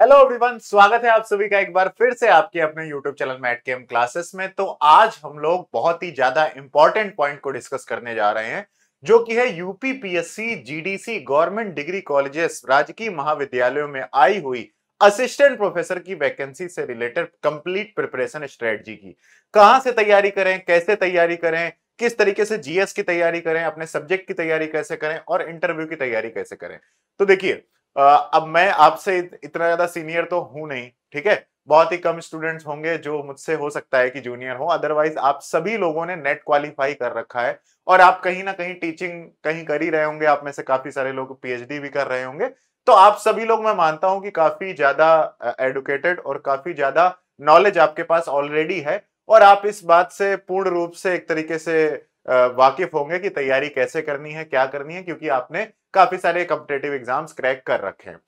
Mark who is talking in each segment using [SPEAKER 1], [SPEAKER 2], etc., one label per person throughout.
[SPEAKER 1] Hello everyone, स्वागत है आप सभी का एक बार फिर से आपके अपने YouTube चैनल मैट केम क्लासेस में। तो आज हम लोग बहुत ही ज्यादा इंपॉर्टेंट पॉइंट को डिस्कस करने जा रहे हैं, जो कि है UP PSC GDC government degree colleges राजकीय महाविद्यालयों में आई हुई असिस्टेंट प्रोफेसर की वैकेंसी से रिलेटेड कंप्लीट प्रिपरेशन स्ट्रेटजी की। कहां से तैयारी करें, कैसे तैयारी करें, किस तरीके से जीएस की तैयारी करें, अपने सब्जेक्ट की तैयारी कैसे करें और इंटरव्यू की तैयारी कैसे करें। तो देखिए, अब मैं आपसे इतना ज्यादा सीनियर तो हूं नहीं, ठीक है। बहुत ही कम स्टूडेंट्स होंगे जो मुझसे हो सकता है कि जूनियर हो, अदरवाइज आप सभी लोगों ने नेट क्वालिफाई कर रखा है और आप कहीं ना कहीं टीचिंग कहीं कर ही रहे होंगे। आप में से काफी सारे लोग पीएचडी भी कर रहे होंगे। तो आप सभी लोग, मैं मानता हूं कि काफी ज्यादा एडुकेटेड और काफी ज्यादा नॉलेज आपके पास ऑलरेडी है और आप इस बात से पूर्ण रूप से एक तरीके से वाकिफ होंगे कि तैयारी कैसे करनी है, क्या करनी है, क्योंकि आपने काफी सारे कॉम्पिटेटिव एग्जाम्स क्रैक कर रखे हैं।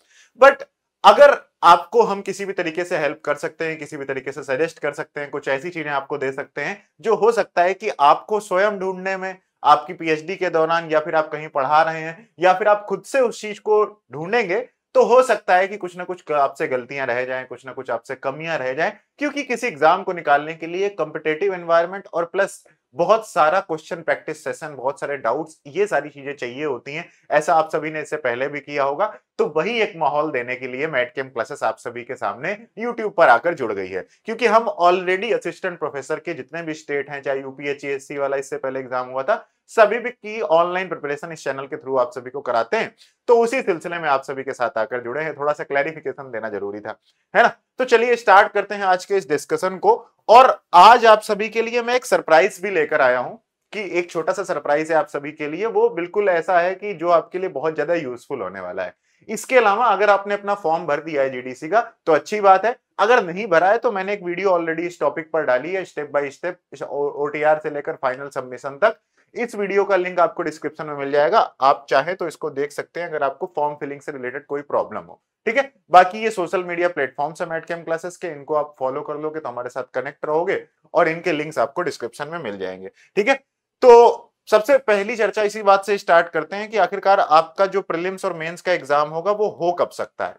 [SPEAKER 1] बट अगर आपको हम किसी भी तरीके से हेल्प कर सकते हैं, किसी भी तरीके से सजेस्ट कर सकते हैं, कुछ ऐसी चीजें आपको दे सकते हैं जो हो सकता है कि आपको स्वयं ढूंढने में, आपकी पीएचडी के दौरान, या फिर आप कहीं पढ़ा रहे हैं, या फिर आप खुद से उस चीज को ढूंढेंगे, तो हो सकता है कि कुछ ना कुछ आपसे गलतियां रह जाएं, कुछ ना कुछ आपसे कमियां रह जाएं, क्योंकि किसी एग्जाम को निकालने के लिए कॉम्पिटेटिव एनवायरनमेंट और प्लस बहुत सारा क्वेश्चन प्रैक्टिस सेशन, बहुत सारे डाउट्स, ये सारी चीजें चाहिए होती हैं। ऐसा आप सभी ने इससे पहले भी किया होगा। तो वही एक माहौल देने के लिए मैट केम क्लासेस आप सभी के सामने यूट्यूब पर आकर जुड़ गई है, क्योंकि हम ऑलरेडी असिस्टेंट प्रोफेसर के जितने भी स्टेट हैं, चाहे यूपीएचसीएससी वाला इससे पहले एग्जाम हुआ था, सभी भी की ऑनलाइन प्रिपरेशन इस चैनल के थ्रू आप सभी को कराते हैं। तो उसी सिलसिले में आप सभी के साथ आकर जुड़े हैं, थोड़ा सा क्लैरिफिकेशन देना जरूरी था, है ना। तो चलिए स्टार्ट करते हैं आज के इस डिस्कशन को। और आज आप सभी के लिए मैं एक सरप्राइज भी लेकर आया हूं, कि एक छोटा सा सरप्राइज है आप सभी के लिए। वो बिल्कुल ऐसा है कि जो आपके लिए बहुत ज्यादा यूजफुल होने वाला है। इसके अलावा अगर आपने अपना फॉर्म भर दिया है जीडीसी का तो अच्छी बात है, अगर नहीं भरा है तो मैंने एक वीडियो ऑलरेडी इस टॉपिक पर डाली है, स्टेप बाय स्टेप ओटीआर से लेकर फाइनल सबमिशन तक। इस वीडियो का लिंक आपको डिस्क्रिप्शन में मिल जाएगा, आप चाहे तो इसको देख सकते हैं अगर आपको फॉर्म फिलिंग से रिलेटेड कोई प्रॉब्लम हो, ठीक है। बाकी ये सोशल मीडिया प्लेटफॉर्म्स है मैट केम क्लासेस के, इनको आप फॉलो कर लोगे तो हमारे साथ कनेक्ट रहोगे और इनके लिंक्स आपको डिस्क्रिप्शन में मिल जाएंगे, ठीक है। तो सबसे पहली चर्चा इसी बात से स्टार्ट करते हैं कि आखिरकार आपका जो प्रीलिम्स और मेंस का एग्जाम होगा वो हो कब सकता है।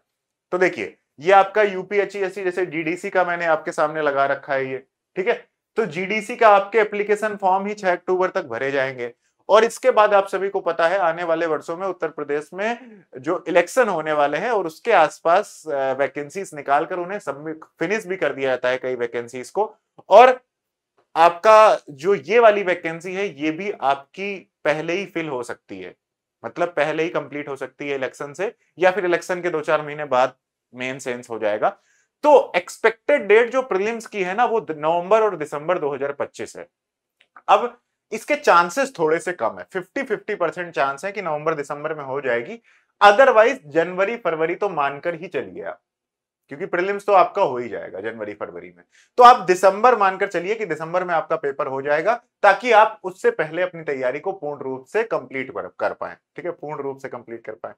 [SPEAKER 1] तो देखिए, ये आपका यूपीएचसीएससी जैसे जीडीसी का मैंने आपके सामने लगा रखा है ये, ठीक है। तो जीडीसी का आपके एप्लीकेशन फॉर्म ही 6 अक्टूबर तक भरे जाएंगे और इसके बाद आप सभी को पता है आने वाले वर्षों में उत्तर प्रदेश में जो इलेक्शन होने वाले हैं और उसके आसपास वैकेंसीज निकालकर उन्हें सबमिट फिनिश भी कर दिया जाता है कई वैकेंसीज को। और आपका जो ये वाली वैकेंसी है ये भी आपकी पहले ही फिल हो सकती है, मतलब पहले ही कंप्लीट हो सकती है इलेक्शन से, या फिर इलेक्शन के 2-4 महीने बाद मेन सेंस हो जाएगा। तो एक्सपेक्टेड डेट जो प्रीलिम्स की है ना वो नवंबर और दिसंबर 2025 है। अब इसके चांसेस थोड़े से कम है, 50-50% चांस है कि नवंबर दिसंबर में हो जाएगी। अदरवाइज जनवरी फरवरी तो मानकर ही चलिए आप, क्योंकि प्रीलिम्स तो आपका हो ही जाएगा जनवरी फरवरी में। तो आप दिसंबर मानकर चलिए कि दिसंबर में आपका पेपर हो जाएगा, ताकि आप उससे पहले अपनी तैयारी को पूर्ण रूप से कंप्लीट कर पाए, ठीक है, पूर्ण रूप से कंप्लीट कर पाए,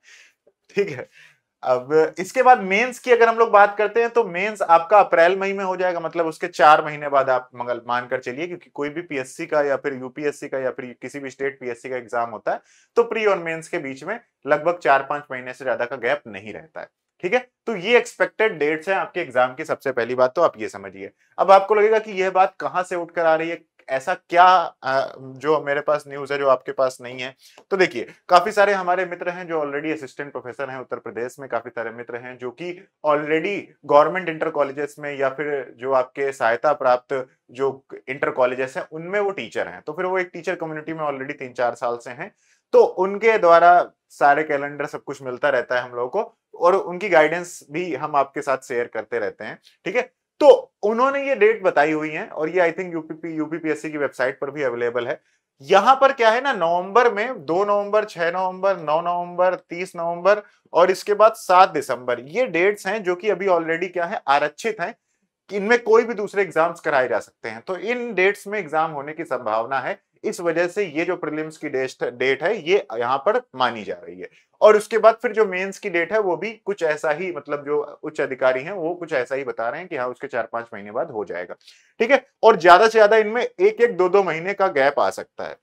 [SPEAKER 1] ठीक है। अब इसके बाद मेंस की अगर हम लोग बात करते हैं तो मेंस आपका अप्रैल मई में हो जाएगा, मतलब उसके 4 महीने बाद आप मंगल मानकर चलिए, क्योंकि कोई भी पीएससी का या फिर यूपीएससी का या फिर किसी भी स्टेट पीएससी का एग्जाम होता है तो प्री और मेंस के बीच में लगभग 4-5 महीने से ज्यादा का गैप नहीं रहता है, ठीक है। तो ये एक्सपेक्टेड डेट्स हैं आपके एग्जाम की। सबसे पहली बात तो आप ये समझिए। अब आपको लगेगा कि यह बात कहां से उठकर आ रही है, ऐसा क्या जो मेरे पास न्यूज है जो आपके पास नहीं है। तो देखिए, काफी सारे हमारे मित्र हैं जो ऑलरेडी असिस्टेंट प्रोफेसर हैं उत्तर प्रदेश में, काफी सारे मित्र हैं जो कि ऑलरेडी गवर्नमेंट इंटर कॉलेजेस में या फिर जो आपके सहायता प्राप्त जो इंटर कॉलेजेस हैं उनमें वो टीचर हैं। तो फिर वो एक टीचर कम्युनिटी में ऑलरेडी 3-4 साल से हैं, तो उनके द्वारा सारे कैलेंडर सब कुछ मिलता रहता है हम लोगों को और उनकी गाइडेंस भी हम आपके साथ शेयर करते रहते हैं, ठीक है। तो उन्होंने ये डेट बताई हुई है और ये आई थिंक यूपीपीएससी की वेबसाइट पर भी अवेलेबल है। यहां पर क्या है ना, नवंबर में 2 नवंबर, 6 नवंबर, 9 नवंबर, 30 नवंबर और इसके बाद 7 दिसंबर, ये डेट्स हैं जो कि अभी ऑलरेडी क्या है, आरक्षित हैं कि इनमें कोई भी दूसरे एग्जाम्स कराए जा सकते हैं। तो इन डेट्स में एग्जाम होने की संभावना है, इस वजह से ये जो प्रीलिम्स की डेट है ये यहाँ पर मानी जा रही है। और उसके बाद फिर जो मेंस की डेट है वो भी कुछ ऐसा ही, मतलब जो उच्च अधिकारी हैं वो कुछ ऐसा ही बता रहे हैं कि हाँ उसके 4-5 महीने बाद हो जाएगा, ठीक है। और ज्यादा से ज्यादा इनमें 1-1, 2-2 महीने का गैप आ सकता है।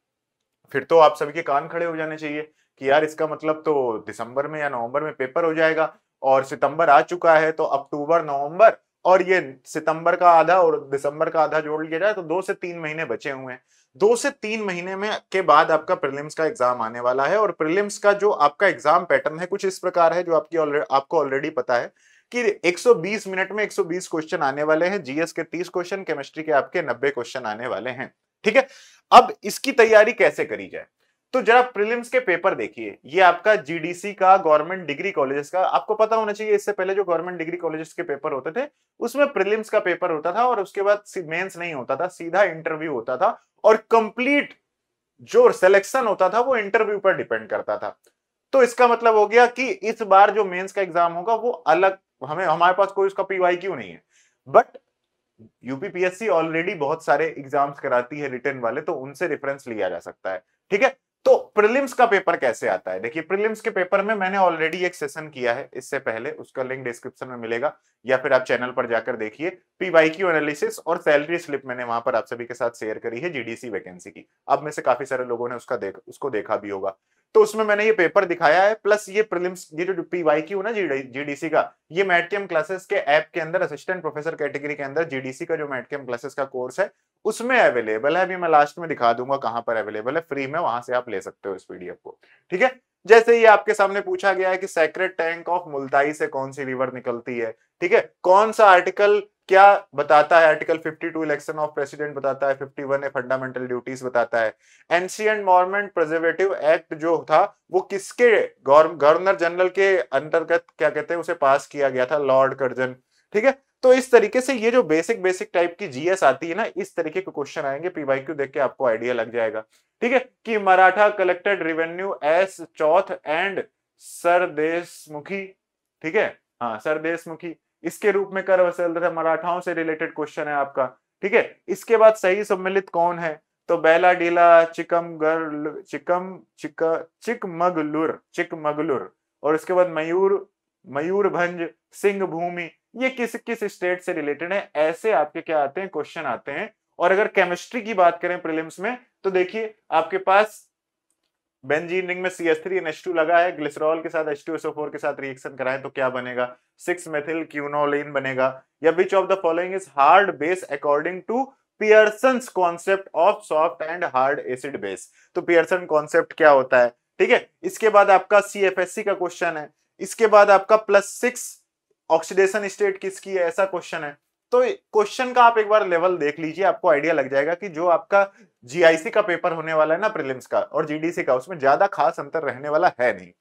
[SPEAKER 1] फिर तो आप सभी के कान खड़े हो जाने चाहिए कि यार इसका मतलब तो दिसंबर में या नवंबर में पेपर हो जाएगा और सितंबर आ चुका है, तो अक्टूबर, नवंबर और ये सितंबर का आधा और दिसंबर का आधा जोड़ लिया जाए तो 2 से 3 महीने बचे हुए हैं। 2 से 3 महीने में के बाद आपका प्रीलिम्स का एग्जाम आने वाला है और प्रीलिम्स का जो आपका एग्जाम पैटर्न है कुछ इस प्रकार है, जो आपको ऑलरेडी पता है कि 120 मिनट में 120 क्वेश्चन आने वाले हैं, जीएस के 30 क्वेश्चन, केमिस्ट्री के आपके 90 क्वेश्चन आने वाले हैं। ठीक है, अब इसकी तैयारी कैसे करी जाए, तो जरा प्रीलिम्स के पेपर देखिए। ये आपका जीडीसी का, गवर्नमेंट डिग्री कॉलेजेस का, आपको पता होना चाहिए इससे पहले जो गवर्नमेंट डिग्री कॉलेजेस के पेपर होते थे उसमें प्रीलिम्स का पेपर होता था और उसके बाद मेंस नहीं होता था, सीधा इंटरव्यू होता था और कंप्लीट जो सिलेक्शन होता था वो इंटरव्यू पर डिपेंड करता था। तो इसका मतलब हो गया कि इस बार जो मेंस का एग्जाम होगा वो अलग, हमारे पास कोई उसका पीवाईक्यू नहीं है, बट यूपीपीएससी ऑलरेडी बहुत सारे एग्जाम्स कराती है रिटन वाले, तो उनसे रेफरेंस लिया जा सकता है। ठीक है, तो प्रीलिम्स का पेपर कैसे आता है, देखिए प्रीलिम्स के पेपर में मैंने ऑलरेडी एक सेशन किया है इससे पहले, उसका लिंक डिस्क्रिप्शन में मिलेगा या फिर आप चैनल पर जाकर देखिए। पीवाईक्यू एनालिसिस और सैलरी स्लिप मैंने वहां पर आप सभी के साथ शेयर करी है जीडीसी वैकेंसी की, अब में से काफी सारे लोगों ने उसको देखा भी होगा। तो उसमें मैंने ये पेपर दिखाया है, प्लस ये प्रीलिम्स, ये जो पीवाईक्यू ना जीडीसी का, ये मैटकेम क्लासेस के ऐप के अंदर असिस्टेंट प्रोफेसर कैटेगरी के अंदर जीडीसी का जो मैटकेम क्लासेस का कोर्स है उसमें अवेलेबल है। अभी मैं लास्ट में दिखा दूंगा कहां पर अवेलेबल है, फ्री में, वहां से आप ले सकते हो इस पीडीएफ को। ठीक है, जैसे ये आपके सामने पूछा गया है कि सेक्रेट टैंक ऑफ मुल्ताई से कौन सी रिवर निकलती है, ठीक है, कौन सा आर्टिकल क्या बताता है, आर्टिकल 52 इलेक्शन ऑफ प्रेसिडेंट बताता है, 51 है फंडामेंटल ड्यूटीज बताता है, एंशिएंट मॉन्यूमेंट प्रिजर्वेटिव एक्ट जो था वो किसके, गवर्नर जनरल के अंतर्गत क्या कहते हैं उसे पास किया गया था, लॉर्ड कर्जन। ठीक है, तो इस तरीके से ये जो बेसिक टाइप की जीएस आती है ना, इस तरीके के क्वेश्चन आएंगे, पीवाईक्यू देख के आपको आइडिया लग जाएगा। ठीक है, कि Maratha collected revenue S Chauth and sardeshmukhi, ठीक है, हाँ सरदेशमुखी, इसके रूप में कर वसूलता था, मराठाओं से रिलेटेड क्वेश्चन है आपका। ठीक है, इसके बाद सही सम्मिलित कौन है, तो बेला डीला चिकमगलुर, और इसके बाद मयूरभंज सिंह भूमि, ये किस किस स्टेट से रिलेटेड है, ऐसे आपके क्या आते हैं क्वेश्चन आते हैं। और अगर केमिस्ट्री की बात करें प्रीलिम्स में, तो देखिए आपके पास बेंजीन रिंग में CH3NH2 लगा है, ग्लिसरॉल के साथ H2SO4 के साथ रिएक्शन कराएं तो क्या बनेगा, 6 मेथिल क्यूनोलिन बनेगा। या which of the following is hard base according to Pearson's concept of soft and hard acid base, तो पियर्सन कॉन्सेप्ट क्या होता है। ठीक है, इसके बाद आपका CFSC का क्वेश्चन है, इसके बाद आपका +6 ऑक्सीडेशन स्टेट किसकी है, ऐसा क्वेश्चन है। तो क्वेश्चन का आप एक बार लेवल देख लीजिए, आपको आइडिया लग जाएगा कि जो आपका जीआईसी का पेपर होने वाला है ना प्रीलिम्स का, और जीडीसी का, उसमें ज्यादा खास अंतर रहने वाला है नहीं।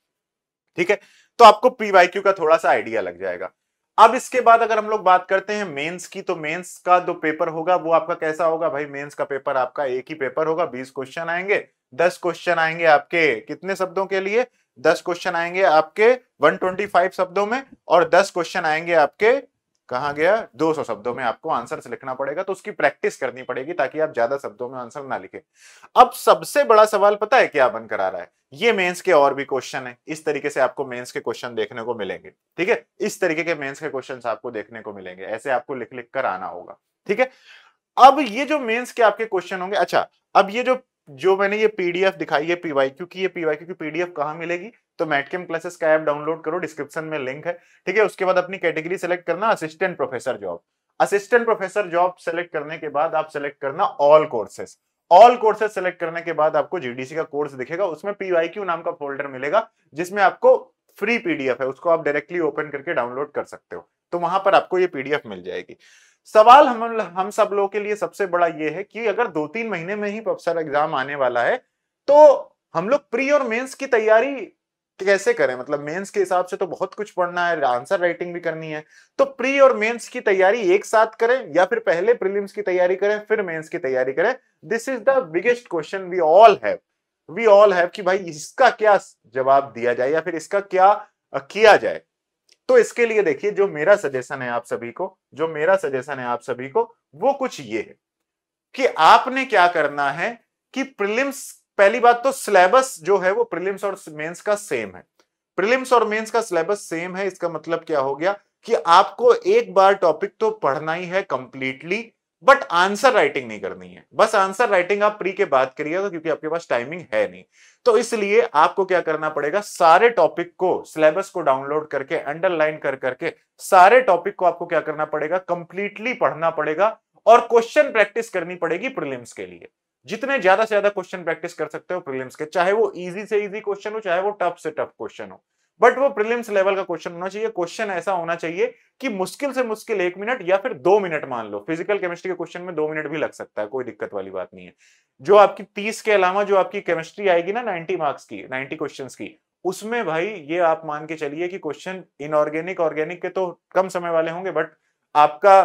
[SPEAKER 1] ठीक है, तो आपको पीवाईक्यू का थोड़ा सा आइडिया लग जाएगा। अब इसके बाद अगर हम लोग बात करते हैं मेंस की, तो मेंस का जो पेपर होगा वो आपका कैसा होगा भाई, मेंस का पेपर आपका एक ही पेपर होगा, 20 क्वेश्चन आएंगे, 10 क्वेश्चन आएंगे आपके कितने शब्दों के लिए, 10 क्वेश्चन आएंगे आपके 125 शब्दों में, और 10 क्वेश्चन आएंगे आपके, कहां गया, 200 शब्दों में आपको आंसर लिखना पड़ेगा, तो उसकी प्रैक्टिस करनी पड़ेगी ताकि आप ज्यादा शब्दों में आंसर ना लिखें। अब सबसे बड़ा सवाल पता है क्या बनकर आ रहा है, ये मेंस के और भी क्वेश्चन है, इस तरीके से आपको मेंस के क्वेश्चन देखने को मिलेंगे। ठीक है, इस तरीके के मेंस के क्वेश्चन आपको देखने को मिलेंगे, ऐसे आपको लिख लिख कर आना होगा। ठीक है, अब ये जो मेंस के आपके क्वेश्चन होंगे, अच्छा अब ये जो मैंने ये पीडीएफ दिखाई है पीवाईक्यू की, ये पीवाईक्यू की पीडीएफ कहां मिलेगी, तो मैटकेम क्लासेस का ऐप डाउनलोड करो, डिस्क्रिप्शन में लिंक है। ठीक है, उसके बाद अपनी कैटेगरी सेलेक्ट करना assistant professor job, assistant professor job select करने के बाद आप सेलेक्ट करना all courses, all courses select करने के बाद आपको जीडीसी का कोर्स दिखेगा, उसमें पीवाईक्यू नाम का फोल्डर मिलेगा जिसमें आपको फ्री पीडीएफ है, उसको आप डायरेक्टली ओपन करके डाउनलोड कर सकते हो, तो वहां पर आपको ये पीडीएफ मिल जाएगी। सवाल हम सब लोगों के लिए सबसे बड़ा ये है कि अगर 2-3 महीने में ही प्रोफेसर एग्जाम आने वाला है, तो हम लोग प्री और मेंस की तैयारी कैसे करें, मतलब मेंस के हिसाब से तो बहुत कुछ पढ़ना है, आंसर राइटिंग भी करनी है, तो प्री और मेंस की तैयारी एक साथ करें या फिर पहले प्रीलिम्स की तैयारी करें फिर मेंस की तैयारी करें, this is the biggest question we all have कि भाई इसका क्या जवाब दिया जाए या फिर इसका क्या किया जाए। तो इसके लिए देखिए जो मेरा सजेशन है आप सभी को, वो कुछ ये है कि आपने क्या करना है कि प्रीलिम्स, पहली बात तो सिलेबस जो है वो प्रीलिम्स और मेंस का सेम है, प्रीलिम्स और मेंस का सिलेबस सेम है, इसका मतलब क्या हो गया कि आपको एक बार टॉपिक तो पढ़ना ही है कंप्लीटली, बट आंसर राइटिंग नहीं करनी है। बस आंसर राइटिंग आप प्री के बाद करिएगा क्योंकि आपके पास टाइमिंग है नहीं। तो इसलिए आपको क्या करना पड़ेगा, सारे टॉपिक को, सिलेबस को डाउनलोड करके, अंडरलाइन कर करके सारे टॉपिक को आपको क्या करना पड़ेगा, कंप्लीटली पढ़ना पड़ेगा और क्वेश्चन प्रैक्टिस करनी पड़ेगी प्रीलिम्स के लिए। जितने ज्यादा से ज्यादा क्वेश्चन प्रैक्टिस कर सकते हो प्रीलिम्स के, चाहे वो इजी से इजी क्वेश्चन हो, चाहे वो टफ से टफ क्वेश्चन हो, बट वो प्रीलिम्स लेवल का क्वेश्चन होना चाहिए। क्वेश्चन ऐसा होना चाहिए कि मुश्किल से मुश्किल 1 मिनट या फिर 2 मिनट, मान लो फिजिकल केमिस्ट्री के क्वेश्चन में 2 मिनट भी लग सकता है, कोई दिक्कत वाली बात नहीं है। जो आपकी 30 के अलावा जो आपकी केमिस्ट्री आएगी ना 90 मार्क्स की, 90 क्वेश्चन की, उसमें भाई ये आप मान के चलिए कि क्वेश्चन इनऑर्गेनिक ऑर्गेनिक के तो कम समय वाले होंगे, बट आपका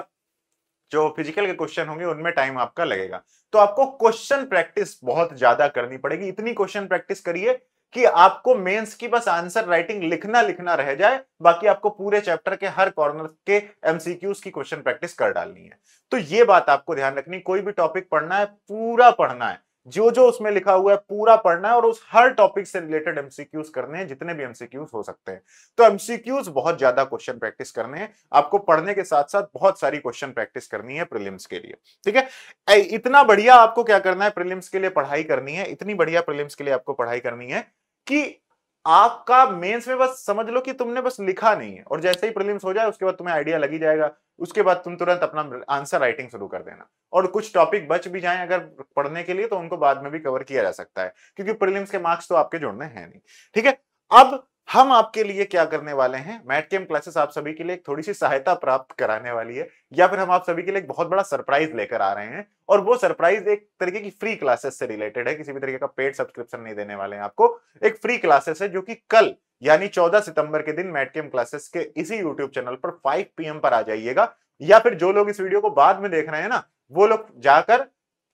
[SPEAKER 1] जो फिजिकल के क्वेश्चन होंगे उनमें टाइम आपका लगेगा। तो आपको क्वेश्चन प्रैक्टिस बहुत ज्यादा करनी पड़ेगी। इतनी क्वेश्चन प्रैक्टिस करिए कि आपको मेंस की बस आंसर राइटिंग लिखना लिखना रह जाए, बाकी आपको पूरे चैप्टर के हर कॉर्नर के एमसीक्यूज की क्वेश्चन प्रैक्टिस कर डालनी है। तो ये बात आपको ध्यान रखनी, कोई भी टॉपिक पढ़ना है पूरा पढ़ना है, जो जो उसमें लिखा हुआ है पूरा पढ़ना है और उस हर टॉपिक से रिलेटेड एमसीक्यूज करने हैं, जितने भी एमसीक्यूज हो सकते हैं। तो एमसीक्यूज बहुत ज्यादा क्वेश्चन प्रैक्टिस करने हैं आपको, पढ़ने के साथ साथ बहुत सारी क्वेश्चन प्रैक्टिस करनी है प्रीलिम्स के लिए। ठीक है, इतना बढ़िया आपको क्या करना है, प्रीलिम्स के लिए पढ़ाई करनी है, इतनी बढ़िया प्रीलिम्स के लिए आपको पढ़ाई करनी है कि आपका मेंस में बस समझ लो कि तुमने बस लिखा नहीं है, और जैसे ही प्रीलिम्स हो जाए उसके बाद तुम्हें आइडिया लग ही जाएगा, उसके बाद तुम तुरंत अपना आंसर राइटिंग शुरू कर देना। और कुछ टॉपिक बच भी जाएं अगर पढ़ने के लिए तो उनको बाद में भी कवर किया जा सकता है, क्योंकि प्रीलिम्स के मार्क्स तो आपके जुड़ने हैं नहीं। ठीक है, अब हम आपके लिए क्या करने वाले हैं, मैथ कैम्प क्लासेस आप सभी के लिए एक थोड़ी सी सहायता प्राप्त कराने वाली है, या फिर हम आप सभी के लिए एक बहुत बड़ा सरप्राइज लेकर आ रहे हैं। और वो सरप्राइज एक तरीके की फ्री क्लासेस से रिलेटेड है, किसी भी तरीके का पेड सब्सक्रिप्शन नहीं देने वाले हैं आपको। एक फ्री क्लासेस है जो कि कल यानी 14 सितंबर के दिन मैथ कैम्प क्लासेस के इसी यूट्यूब चैनल पर 5 PM पर आ जाइएगा, या फिर जो लोग इस वीडियो को बाद में देख रहे हैं ना, वो लोग जाकर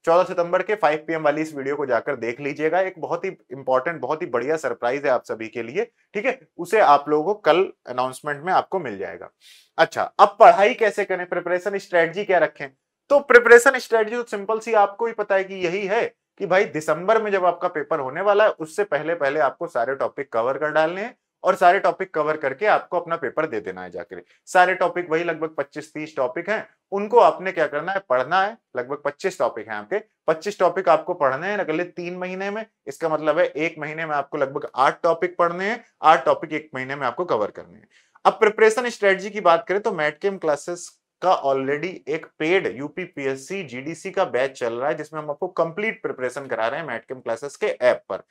[SPEAKER 1] 14 सितंबर के 5 PM वाली इस वीडियो को जाकर देख लीजिएगा। एक बहुत ही इंपॉर्टेंट, बहुत ही बढ़िया सरप्राइज है आप सभी के लिए। ठीक है, उसे आप लोगों को कल अनाउंसमेंट में आपको मिल जाएगा। अच्छा, अब पढ़ाई कैसे करें, प्रिपरेशन स्ट्रेटजी क्या रखें? तो प्रिपरेशन स्ट्रेटजी तो सिंपल सी आपको ही पता है कि यही है कि भाई दिसंबर में जब आपका पेपर होने वाला है उससे पहले पहले आपको सारे टॉपिक कवर कर डालने हैं, और सारे टॉपिक कवर करके आपको अपना पेपर दे देना है जाकर। सारे टॉपिक वही लगभग 25-30 टॉपिक हैं, उनको आपने क्या करना है, पढ़ना है। लगभग 25 टॉपिक हैं आपके, 25 टॉपिक आपको पढ़ने हैं अगले 3 महीने में। इसका मतलब है 1 महीने में आपको लगभग 8 टॉपिक पढ़ने हैं, 8 टॉपिक 1 महीने में आपको कवर करने हैं। अब प्रिपरेशन स्ट्रेटजी की बात करें तो मैथ कैम्प क्लासेस का ऑलरेडी एक पेड यूपीपीएससी जीडीसी का बैच चल रहा है, जिसमें हम आपको कंप्लीट प्रिपरेशन करा रहे हैं मैथ कैम्प क्लासेस के ऐप पर।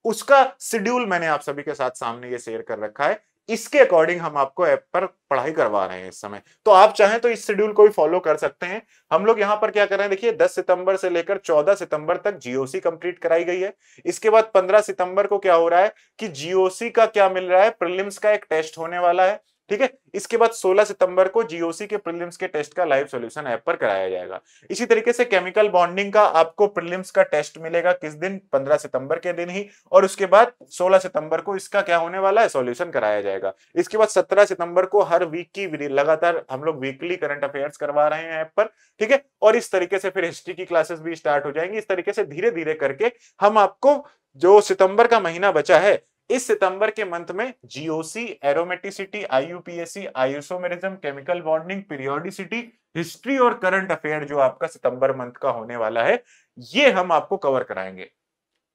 [SPEAKER 1] उसका शेड्यूल मैंने आप सभी के साथ सामने ये शेयर कर रखा है, इसके अकॉर्डिंग हम आपको ऐप पर पढ़ाई करवा रहे हैं इस समय। तो आप चाहें तो इस शेड्यूल को भी फॉलो कर सकते हैं। हम लोग यहाँ पर क्या कर रहे हैं, देखिए 10 सितंबर से लेकर 14 सितंबर तक जीओसी कंप्लीट कराई गई है। इसके बाद 15 सितंबर को क्या हो रहा है कि जीओसी का क्या मिल रहा है, प्रीलिम्स का एक टेस्ट होने वाला है। ठीक है, इसके बाद 16 सितंबर को जीओसी के प्रीलिम्स के टेस्ट का लाइव सॉल्यूशन ऐप पर कराया जाएगा। इसी तरीके से केमिकल बॉन्डिंग का आपको प्रीलिम्स का टेस्ट मिलेगा किस दिन, 15 सितंबर के दिन ही, और उसके बाद 16 सितंबर को इसका क्या होने वाला है, सॉल्यूशन कराया जाएगा। इसके बाद 17 सितंबर को हर वीक की लगातार हम लोग वीकली करंट अफेयर्स करवा रहे हैं ऐप पर। ठीक है, और इस तरीके से फिर हिस्ट्री की क्लासेस भी स्टार्ट हो जाएंगी। इस तरीके से धीरे धीरे करके हम आपको जो सितंबर का महीना बचा है, इस सितंबर के मंथ में GOC, aromaticity, IUPAC, isomerism, chemical bonding, periodicity, history और करंट अफेयर जो आपका सितंबर मंथ का होने वाला है, ये हम आपको कवर कराएंगे।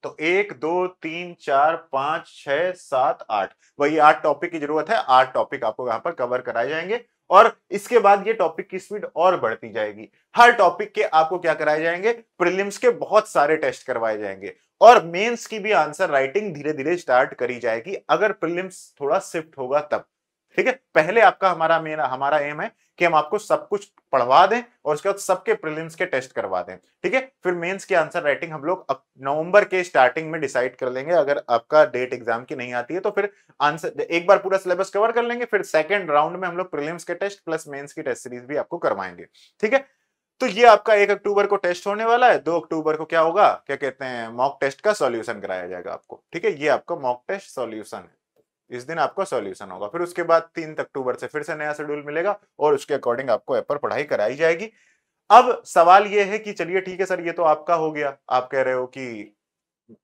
[SPEAKER 1] तो 1 2 3 4 5 6 7 8, वही 8 टॉपिक की जरूरत है। 8 टॉपिक आपको यहाँ पर कवर कराए जाएंगे, और इसके बाद ये टॉपिक की स्पीड और बढ़ती जाएगी। हर टॉपिक के आपको क्या कराए जाएंगे, प्रीलिम्स के बहुत सारे टेस्ट करवाए जाएंगे, और मेंस की भी आंसर राइटिंग धीरे धीरे स्टार्ट करी जाएगी, अगर प्रीलिम्स थोड़ा शिफ्ट होगा तब। ठीक है, पहले आपका हमारा एम है कि हम आपको सब कुछ पढ़वा दें और उसके बाद सबके प्रीलिम्स के टेस्ट करवा दें। ठीक है, फिर मेंस की आंसर राइटिंग हम लोग नवंबर के स्टार्टिंग में डिसाइड कर लेंगे। अगर आपका डेट एग्जाम की नहीं आती है तो फिर आंसर एक बार पूरा सिलेबस कवर कर लेंगे, फिर सेकंड राउंड में हम लोग प्रीलिम्स के टेस्ट प्लस मेंस की टेस्ट सीरीज भी आपको करवाएंगे। ठीक है, तो ये आपका 1 अक्टूबर को टेस्ट होने वाला है। 2 अक्टूबर को क्या होगा, क्या कहते हैं, मॉक टेस्ट का सॉल्यूशन कराया जाएगा आपको। ठीक है, ये आपका मॉक टेस्ट सॉल्यूशन है, इस दिन आपका सॉल्यूशन होगा। फिर उसके बाद 3 अक्टूबर से फिर से नया शेड्यूल मिलेगा और उसके अकॉर्डिंग आपको ऐप पर पढ़ाई कराई जाएगी। अब सवाल ये है कि चलिए ठीक है सर, ये तो आपका हो गया, आप कह रहे हो कि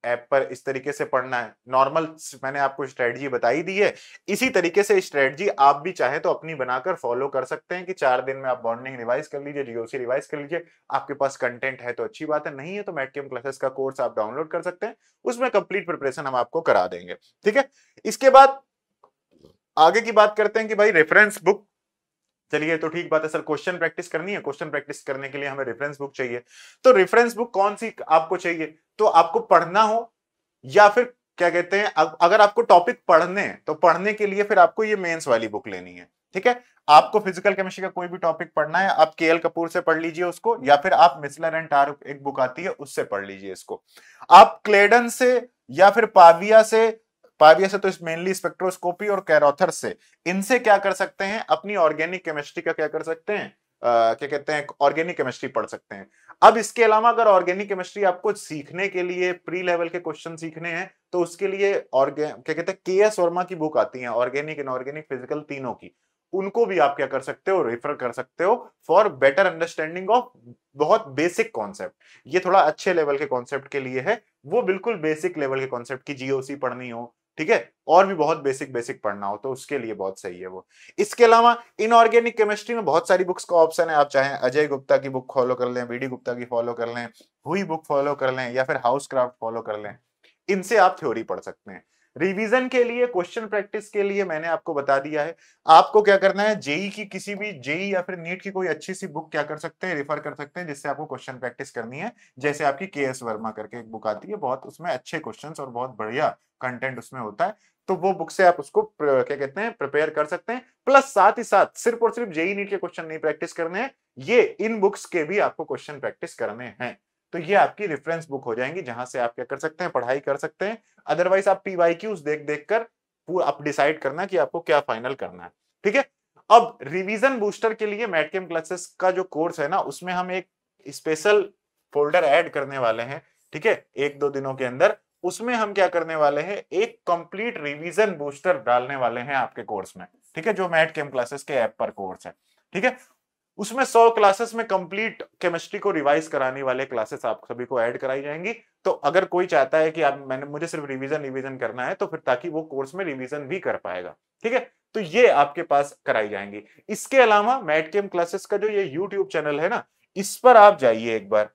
[SPEAKER 1] ऐप पर इस तरीके से पढ़ना है, नॉर्मल मैंने आपको स्ट्रेटजी बताई दी है। इसी तरीके से स्ट्रेटजी आप भी चाहे तो अपनी बनाकर फॉलो कर सकते हैं कि 4 दिन में आप बॉन्डिंग रिवाइज कर लीजिए, जीओसी रिवाइज कर लीजिए। आपके पास कंटेंट है तो अच्छी बात है, नहीं है तो मैटकेम क्लासेस का कोर्स आप डाउनलोड कर सकते हैं, उसमें कंप्लीट प्रिपरेशन हम आपको करा देंगे। ठीक है, इसके बाद आगे की बात करते हैं कि भाई रेफरेंस बुक, चलिए तो ठीक बात है सर, क्वेश्चन प्रैक्टिस करनी है, क्वेश्चन प्रैक्टिस करने के लिए हमें रेफरेंस बुक चाहिए। तो रेफरेंस बुक कौन सी आपको चाहिए? तो आपको पढ़ना हो या फिर क्या कहते हैं, अगर आपको टॉपिक पढ़ने हैं तो पढ़ने के लिए फिर आपको ये मेंस वाली बुक लेनी है। ठीक है, आपको फिजिकल केमिस्ट्री का कोई भी टॉपिक पढ़ना है, आप केएल कपूर से पढ़ लीजिए उसको, या फिर आप मिसलर एंड टार एक बुक आती है उससे पढ़ लीजिए इसको। आप क्लेडन से या फिर पाविया से तो मेनली स्पेक्ट्रोस्कोपी और कैरोथर से, इनसे क्या कर सकते हैं, अपनी ऑर्गेनिक केमिस्ट्री का क्या कर सकते हैं, क्या कहते हैं, ऑर्गेनिक केमिस्ट्री पढ़ सकते हैं। अब इसके अलावा अगर ऑर्गेनिक केमिस्ट्री आपको सीखने के लिए प्री लेवल के क्वेश्चन सीखने हैं तो उसके लिए क्या कहते हैं, केएस वर्मा की बुक आती है ऑर्गेनिक, इनऑर्गेनिक, फिजिकल तीनों की, उनको भी आप क्या कर सकते हो, रेफर कर सकते हो फॉर बेटर अंडरस्टैंडिंग ऑफ बहुत बेसिक कॉन्सेप्ट। ये थोड़ा अच्छे लेवल के कॉन्सेप्ट के लिए है, वो बिल्कुल बेसिक लेवल के कॉन्सेप्ट की जीओसी पढ़नी हो, ठीक है, और भी बहुत बेसिक बेसिक पढ़ना हो तो उसके लिए बहुत सही है वो। इसके अलावा इनऑर्गेनिक केमिस्ट्री में बहुत सारी बुक्स का ऑप्शन है, आप चाहे अजय गुप्ता की बुक फॉलो कर लें, बीडी गुप्ता की फॉलो कर लें, हुई बुक फॉलो कर लें, या फिर हाउस क्राफ्ट फॉलो कर लें, इनसे आप थ्योरी पढ़ सकते हैं। रिवीजन के लिए, क्वेश्चन प्रैक्टिस के लिए मैंने आपको बता दिया है, आपको क्या करना है, जेई की किसी भी, जेई या फिर नीट की कोई अच्छी सी बुक क्या कर सकते हैं, रेफर कर सकते हैं, जिससे आपको क्वेश्चन प्रैक्टिस करनी है। जैसे आपकी केएस वर्मा करके एक बुक आती है, बहुत उसमें अच्छे क्वेश्चंस और बहुत बढ़िया कंटेंट उसमें होता है, तो वो बुक से आप उसको क्या कहते हैं, प्रिपेयर कर सकते हैं। प्लस साथ ही साथ सिर्फ और सिर्फ जेई नीट के क्वेश्चन नहीं प्रैक्टिस करने हैं, ये इन बुक्स के भी आपको क्वेश्चन प्रैक्टिस करने हैं। तो ये आपकी रेफरेंस बुक हो जाएंगी, जहां से आप क्या कर सकते हैं, पढ़ाई कर सकते हैं। अदरवाइज आप पीवाईक्यूज देख देख कर आप डिसाइड करना कि आपको क्या फाइनल करना है। ठीक है, अब रिवीजन बूस्टर के लिए मैटकेम क्लासेस का जो कोर्स है ना, उसमें हम एक स्पेशल फोल्डर ऐड करने वाले हैं। ठीक है, एक दो दिनों के अंदर उसमें हम क्या करने वाले हैं, एक कंप्लीट रिवीजन बूस्टर डालने वाले हैं आपके कोर्स में। ठीक है, जो मैटकेम क्लासेस के ऐप पर कोर्स है, ठीक है, उसमें 100 क्लासेस में कंप्लीट केमिस्ट्री को रिवाइज कराने वाले क्लासेस आप सभी को ऐड कराई जाएंगी। तो अगर कोई चाहता है कि आप मुझे सिर्फ रिवीजन करना है, तो फिर ताकि वो कोर्स में रिवीजन भी कर पाएगा। ठीक है, तो ये आपके पास कराई जाएंगी। इसके अलावा मैटकेम क्लासेस का जो ये यूट्यूब चैनल है ना, इस पर आप जाइए एक बार।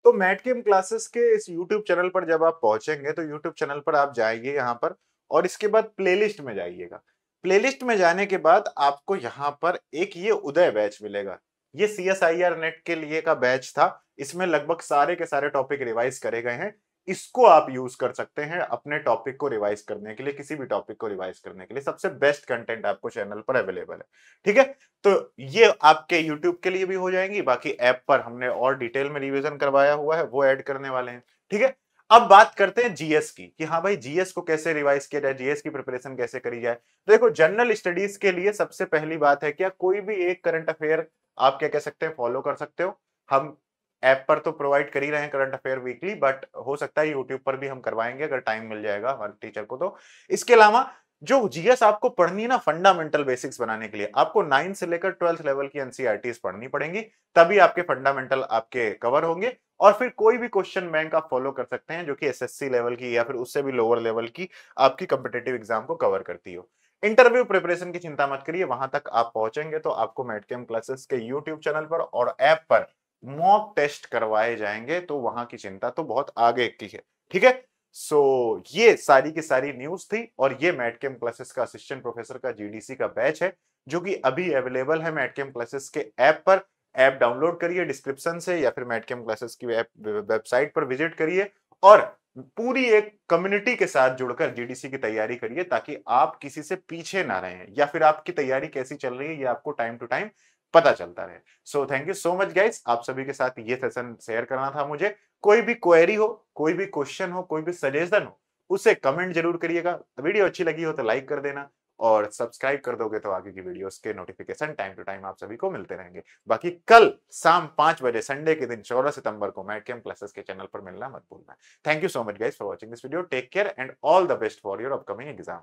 [SPEAKER 1] तो मैटकेम क्लासेस के इस यूट्यूब चैनल पर जब आप पहुंचेंगे तो यूट्यूब चैनल पर आप जाइए यहाँ पर, और इसके बाद प्लेलिस्ट में जाइएगा। प्लेलिस्ट में जाने के बाद आपको यहाँ पर एक ये उदय बैच मिलेगा। ये सीएसआईआर नेट के लिए का बैच था, इसमें लगभग सारे के सारे टॉपिक रिवाइज करे गए हैं। इसको आप यूज कर सकते हैं अपने टॉपिक को रिवाइज करने के लिए, किसी भी टॉपिक को रिवाइज करने के लिए सबसे बेस्ट कंटेंट आपको चैनल पर अवेलेबल है। ठीक है, तो ये आपके YouTube के लिए भी हो जाएंगी, बाकी ऐप पर हमने और डिटेल में रिवीजन करवाया हुआ है, वो ऐड करने वाले हैं। ठीक है, अब बात करते हैं जीएस की, कि हाँ भाई जीएस को कैसे रिवाइज किया जाए, जीएस की प्रिपरेशन कैसे करी जाए। तो देखो, जनरल स्टडीज के लिए सबसे पहली बात है, क्या कोई भी एक करंट अफेयर आप क्या कह सकते हैं, फॉलो कर सकते हो। हम ऐप पर तो प्रोवाइड कर ही रहे हैं करंट अफेयर वीकली, बट हो सकता है यूट्यूब पर भी हम करवाएंगे अगर टाइम मिल जाएगा हमारे टीचर को। तो इसके अलावा जो जीएस आपको पढ़नी है ना, फंडामेंटल बेसिक्स बनाने के लिए आपको 9 से लेकर 12th लेवल की एनसीईआरटीज पढ़नी पड़ेंगी, तभी आपके फंडामेंटल आपके कवर होंगे। और फिर कोई भी क्वेश्चन बैंक आप फॉलो कर सकते हैं जो कि एसएससी लेवल की या फिर उससे भी लोअर लेवल की आपकी कॉम्पिटिटिव एग्जाम को कवर करती हो। इंटरव्यू प्रिपरेशन की चिंता मत करिए, वहां तक आप पहुंचेंगे तो आपको मैटकेम क्लासेस के यूट्यूब चैनल पर और ऐप पर मॉक टेस्ट करवाए जाएंगे, तो वहां की चिंता तो बहुत आगे की है। ठीक है, सो ये सारी की सारी न्यूज थी, और ये मैटकेम क्लासेस का असिस्टेंट प्रोफेसर का जीडीसी का बैच है, जो कि अभी अवेलेबल है मैटकेम क्लासेस के ऐप पर। ऐप डाउनलोड करिए डिस्क्रिप्शन से, या फिर मैटकेम क्लासेस की वेबसाइट पर विजिट करिए, और पूरी एक कम्युनिटी के साथ जुड़कर जीडीसी की तैयारी करिए, ताकि आप किसी से पीछे ना रहें, या फिर आपकी तैयारी कैसी चल रही है ये आपको टाइम टू टाइम पता चलता रहे। So thank you so much guys, आप सभी के साथ ये सेशन शेयर करना था मुझे। कोई भी क्वेरी हो, कोई भी क्वेश्चन हो, कोई भी सजेशन हो, उसे कमेंट जरूर करिएगा। वीडियो अच्छी लगी हो तो लाइक कर देना, और सब्सक्राइब कर दोगे तो आगे की वीडियोस के नोटिफिकेशन टाइम टू टाइम आप सभी को मिलते रहेंगे। बाकी कल शाम 5 बजे संडे के दिन 14 सितंबर को मैटकेम क्लासेस के चैनल पर मिलना मत भूलना। Thank you so much guys for watching this video, take care and all the best for your upcoming exam.